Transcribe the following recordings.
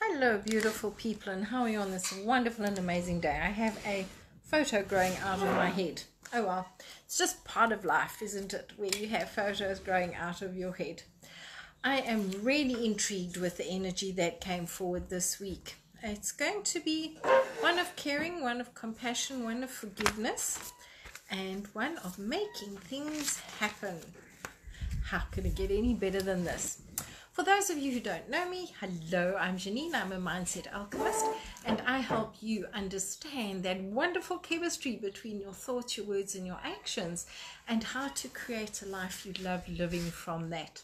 Hello, beautiful people, and how are you on this wonderful and amazing day? I have a photo growing out of my head. Oh well, it's just part of life, isn't it? Where you have photos growing out of your head. I am really intrigued with the energy that came forward this week. It's going to be one of caring, one of compassion, one of forgiveness, and one of making things happen. How could it get any better than this? For those of you who don't know me, hello, I'm Janine. I'm a mindset alchemist, and I help you understand that wonderful chemistry between your thoughts, your words, and your actions, and how to create a life you love living from that.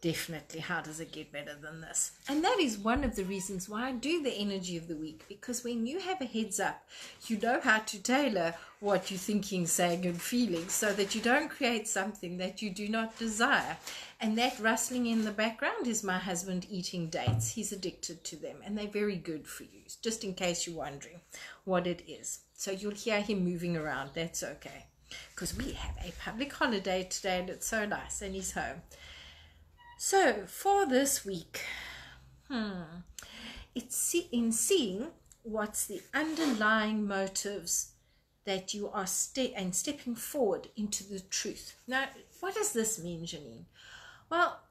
Definitely, how does it get better than this? And that is one of the reasons why I do the energy of the week, because when you have a heads up, you know how to tailor what you're thinking, saying, and feeling so that you don't create something that you do not desire. And that rustling in the background is my husband eating dates. He's addicted to them, and they're very good for you, just in case you're wondering what it is. So you'll hear him moving around. That's okay, because we have a public holiday today, and it's so nice, and he's home. So for this week, it's in seeing what's the underlying motives that you are stepping forward into the truth. Now, what does this mean, Janine? Well,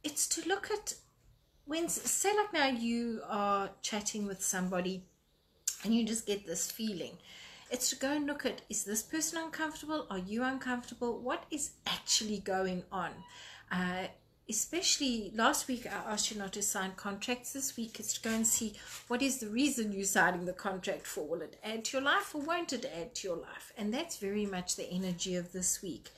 it's to look at when, say like now you are chatting with somebody and you just get this feeling. It's to go and look at, is this person uncomfortable? Are you uncomfortable? What is actually going on? Especially last week I asked you not to sign contracts. This week it's to go and see what is the reason you're signing the contract for. Will it add to your life or won't it add to your life? And that's very much the energy of this week.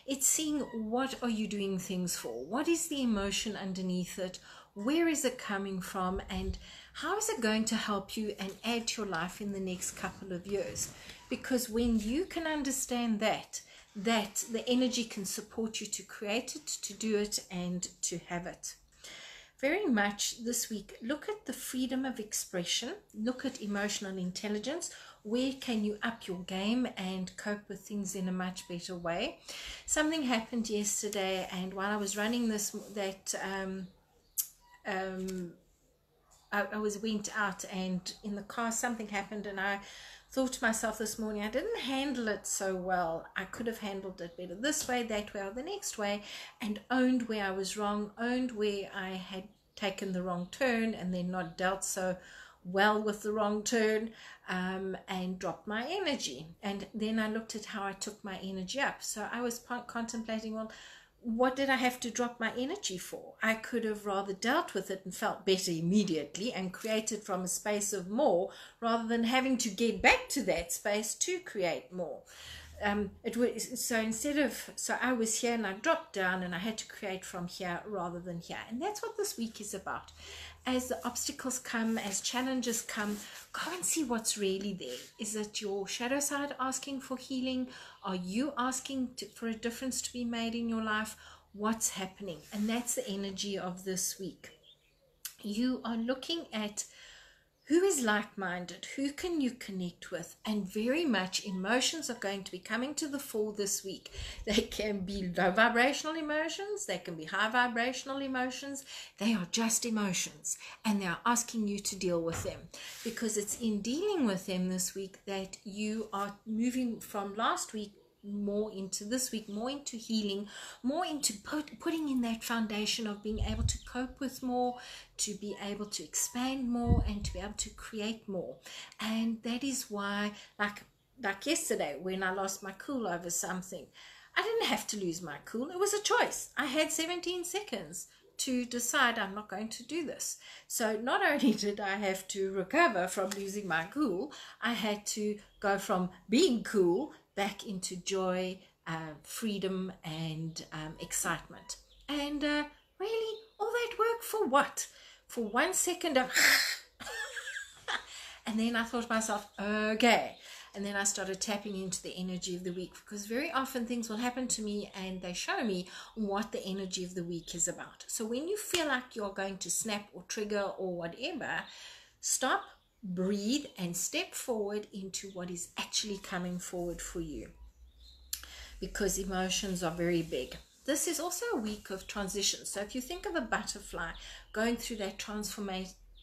It's seeing what are you doing things for? What is the emotion underneath it? Where is it coming from? And how is it going to help you and add to your life in the next couple of years? Because when you can understand that the energy can support you to create it, to do it, and to have it. Very much this week, look at the freedom of expression, look at emotional intelligence. Where can you up your game and cope with things in a much better way? Something happened yesterday, and while I was running I went out, and in the car something happened, and I thought to myself this morning, I didn't handle it so well. I could have handled it better this way, that way, or the next way, and owned where I was wrong, owned where I had taken the wrong turn and then not dealt so well with the wrong turn, and dropped my energy. And then I looked at how I took my energy up. So I was contemplating, well, what did I have to drop my energy for? I could have rather dealt with it and felt better immediately and created from a space of more, rather than having to get back to that space to create more. So I was here and I dropped down and I had to create from here rather than here. And that's what this week is about. As the obstacles come, as challenges come, go and see what's really there. Is it your shadow side asking for healing? Are you asking for a difference to be made in your life? What's happening? And that's the energy of this week. You are looking at who is like-minded, who can you connect with, and very much emotions are going to be coming to the fore this week. They can be low vibrational emotions, they can be high vibrational emotions. They are just emotions, and they are asking you to deal with them, because it's in dealing with them this week that you are moving from last week more into this week, more into healing, more into putting in that foundation of being able to cope with more, to be able to expand more, and to be able to create more. And that is why, like yesterday when I lost my cool over something, I didn't have to lose my cool. It was a choice. I had 17 seconds to decide I'm not going to do this. So not only did I have to recover from losing my cool, I had to go from being cool back into joy, freedom, and excitement. And really, all that work for what? For 1 second of and then I thought to myself, okay. And then I started tapping into the energy of the week, because very often things will happen to me and they show me what the energy of the week is about. So when you feel like you're going to snap or trigger or whatever, stop, breathe, and step forward into what is actually coming forward for you, because emotions are very big. This is also a week of transition. So if you think of a butterfly going through that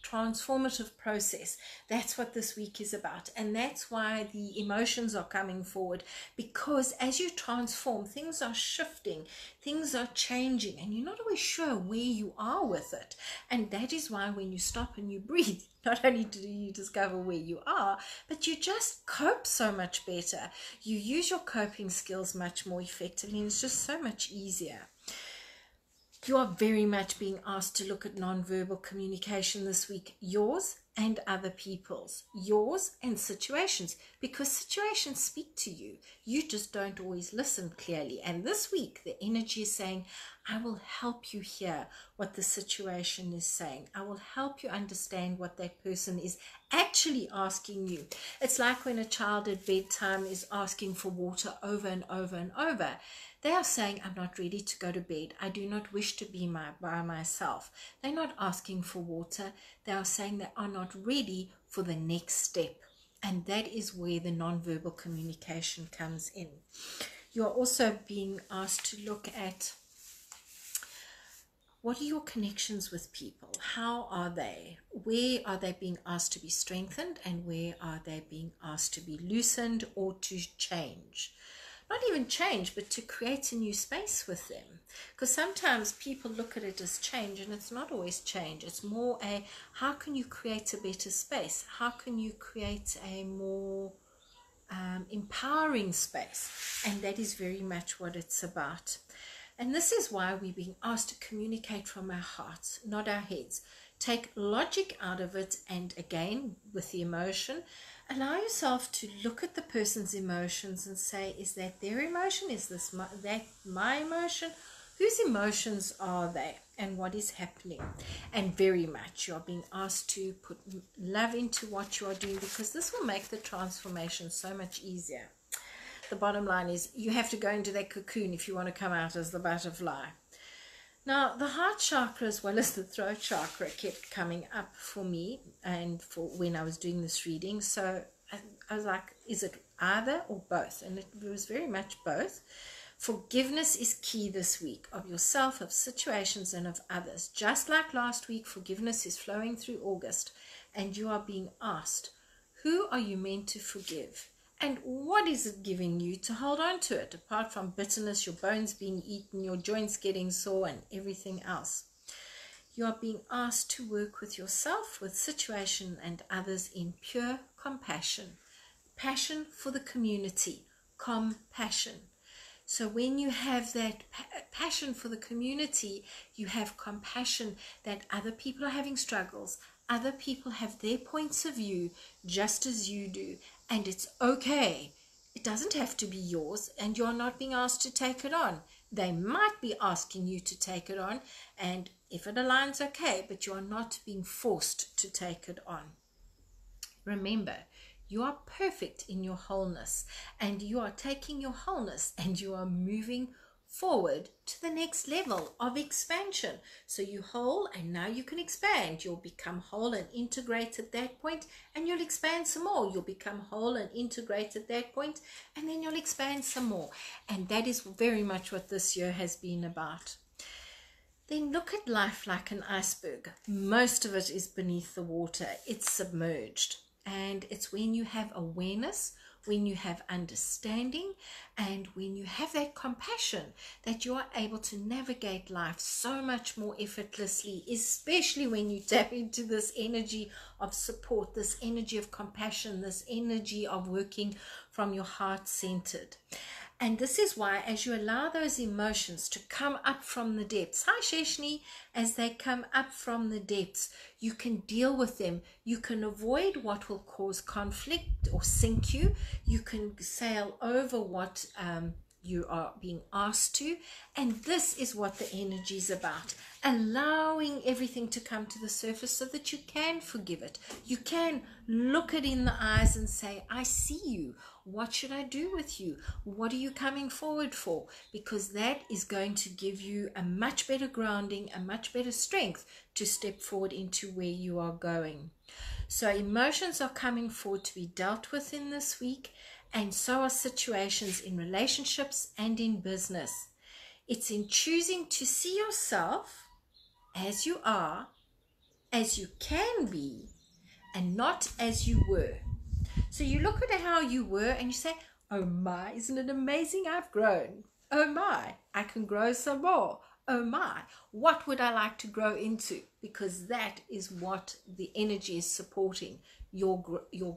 transformative process. That's what this week is about, and that's why the emotions are coming forward, because as you transform, things are shifting, things are changing, and you're not always sure where you are with it. And that is why when you stop and you breathe, not only do you discover where you are, but you just cope so much better. You use your coping skills much more effectively, and it's just so much easier. You are very much being asked to look at nonverbal communication this week, yours and other people's, yours and situations, because situations speak to you. You just don't always listen clearly. And this week, the energy is saying, I will help you hear what the situation is saying. I will help you understand what that person is actually asking you. It's like when a child at bedtime is asking for water over and over and over. They are saying, I'm not ready to go to bed. I do not wish to be by myself. They're not asking for water. They are saying they are not ready for the next step. And that is where the nonverbal communication comes in. You are also being asked to look at, what are your connections with people? How are they? Where are they being asked to be strengthened, and where are they being asked to be loosened or to change? Not even change, but to create a new space with them. Because sometimes people look at it as change, and it's not always change. It's more a, how can you create a better space? How can you create a more empowering space? And that is very much what it's about. And this is why we're being asked to communicate from our hearts, not our heads. Take logic out of it, and again, with the emotion, allow yourself to look at the person's emotions and say, is that their emotion? Is this my emotion? Whose emotions are they? And what is happening? And very much you are being asked to put love into what you are doing, because this will make the transformation so much easier. The bottom line is, you have to go into that cocoon if you want to come out as the butterfly. Now, the heart chakra as well as the throat chakra kept coming up for me and for when I was doing this reading. So I was like, is it either or both? And it was very much both. Forgiveness is key this week, of yourself, of situations, and of others. Just like last week, forgiveness is flowing through August, and you are being asked, who are you meant to forgive? And what is it giving you to hold on to it, apart from bitterness, your bones being eaten, your joints getting sore, and everything else? You are being asked to work with yourself, with situation and others in pure compassion. Passion for the community, compassion. So when you have that passion for the community, you have compassion that other people are having struggles. Other people have their points of view just as you do. And it's okay. It doesn't have to be yours, and you're not being asked to take it on. They might be asking you to take it on, and if it aligns, okay, but you are not being forced to take it on. Remember, you are perfect in your wholeness, and you are taking your wholeness and you are moving forward to the next level of expansion. So you whole, and now you can expand. You'll become whole and integrate at that point, and you'll expand some more. You'll become whole and integrate at that point, and then you'll expand some more. And that is very much what this year has been about. Then look at life like an iceberg. Most of it is beneath the water. It's submerged. And it's when you have awareness, when you have understanding, and when you have that compassion, that you are able to navigate life so much more effortlessly, especially when you tap into this energy of support, this energy of compassion, this energy of working from your heart centered. And this is why, as you allow those emotions to come up from the depths, hi Sheshni, as they come up from the depths, you can deal with them. You can avoid what will cause conflict or sink you. You can sail over what you are being asked to. And this is what the energy is about. Allowing everything to come to the surface so that you can forgive it. You can look it in the eyes and say, I see you. What should I do with you? What are you coming forward for? Because that is going to give you a much better grounding, a much better strength to step forward into where you are going. So emotions are coming forward to be dealt with in this week, and so are situations in relationships and in business. It's in choosing to see yourself as you are as you can be and not as you were. So you look at how you were and you say, oh my, isn't it amazing I've grown? Oh my, I can grow some more. Oh my, what would I like to grow into? Because that is what the energy is supporting, your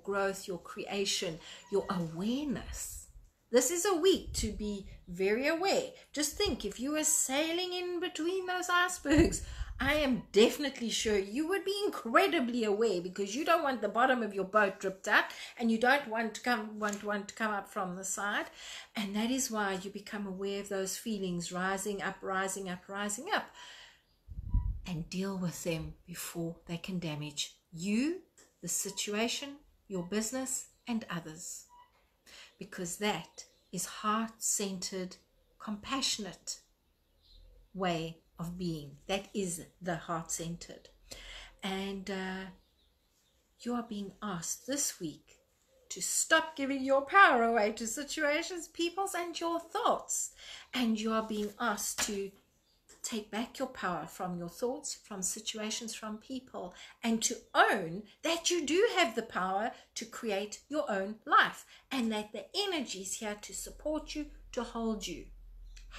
growth, your creation, your awareness. This is a week to be very aware. Just think, if you were sailing in between those icebergs, I am definitely sure you would be incredibly aware, because you don't want the bottom of your boat dripped out, and you don't want to come up from the side. And that is why you become aware of those feelings rising up, rising up, rising up, and deal with them before they can damage you, the situation, your business, and others. Because that is heart-centered, compassionate way of being. That is the heart-centered. And you are being asked this week to stop giving your power away to situations, peoples, and your thoughts. And you are being asked to take back your power from your thoughts, from situations, from people, and to own that you do have the power to create your own life, and that the energy is here to support you, to hold you.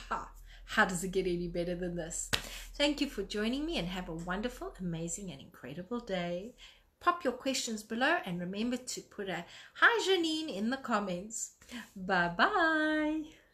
How does it get any better than this? Thank you for joining me, and have a wonderful, amazing, and incredible day. Pop your questions below, and remember to put a "Hi Janine" in the comments. Bye-bye.